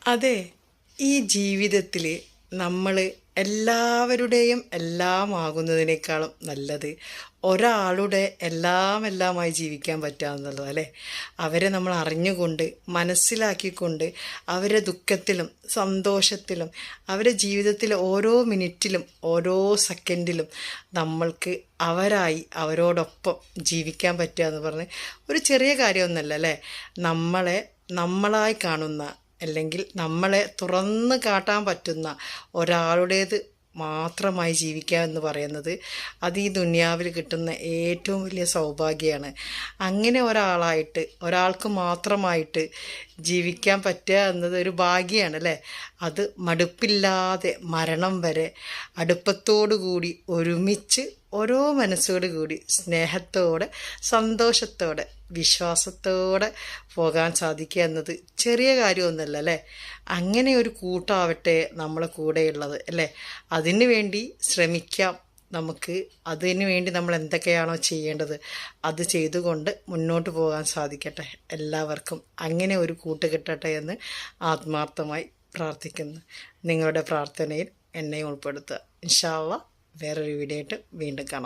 അതെ, ഈ ജീവിതത്തിൽ നമ്മൾ എല്ലാവരുടെയും എല്ലാമാകുന്നതിനേക്കാളും നല്ലത് ഒരാളുടെ എല്ലാമായി ജീവിക്കാൻ പറ്റുക അല്ലേ. അവരെ നമ്മൾ അറിഞ്ഞുകൊണ്ട് മനസ്സിലാക്കിക്കൊണ്ട് അവരെ ദുഃഖത്തിലും സന്തോഷത്തിലും അവരെ ജീവിതത്തിലെ ഓരോ മിനിറ്റിലും ഓരോ സെക്കൻഡിലും നമ്മൾക്ക് അവരോടൊപ്പം ജീവിക്കാൻ പറ്റുക എന്ന് പറഞ്ഞ് ഒരു ചെറിയ കാര്യമൊന്നുമല്ല അല്ലേ. നമ്മളായി കാണുന്ന അല്ലെങ്കിൽ നമ്മളെ തുറന്ന് കാട്ടാൻ പറ്റുന്ന ഒരാളുടേത് മാത്രമായി ജീവിക്കുക എന്ന് പറയുന്നത് അത് ഈ ദുനിയാവിൽ കിട്ടുന്ന ഏറ്റവും വലിയ സൗഭാഗ്യമാണ്. അങ്ങനെ ഒരാൾക്ക് മാത്രമായിട്ട് ജീവിക്കാൻ പറ്റുക എന്നത് ഒരു ഭാഗ്യമാണ് അല്ലേ. അത് മടുപ്പില്ലാതെ മരണം വരെ അടുപ്പത്തോടു കൂടി ഒരുമിച്ച് ഓരോ മനസ്സോടു കൂടി സ്നേഹത്തോടെ സന്തോഷത്തോടെ വിശ്വാസത്തോടെ പോകാൻ സാധിക്കുക എന്നത് ചെറിയ കാര്യമൊന്നുമല്ല അല്ലേ. അങ്ങനെ ഒരു കൂട്ടാവട്ടെ നമ്മളെ കൂടെയുള്ളത് അല്ലേ. അതിനു വേണ്ടി ശ്രമിക്കാം. അതിനു വേണ്ടി നമ്മൾ എന്തൊക്കെയാണോ ചെയ്യേണ്ടത് അത് ചെയ്തുകൊണ്ട് മുന്നോട്ട് പോകാൻ സാധിക്കട്ടെ. എല്ലാവർക്കും അങ്ങനെ ഒരു കൂട്ട് കിട്ടട്ടെ എന്ന് ആത്മാർത്ഥമായി പ്രാർത്ഥിക്കുന്നു. നിങ്ങളുടെ പ്രാർത്ഥനയിൽ എന്നെ ഉൾപ്പെടുത്തുക. ഇൻഷാ അല്ലാഹ് വേറൊരു വീഡിയോ ആയിട്ട് വീണ്ടും കാണാം.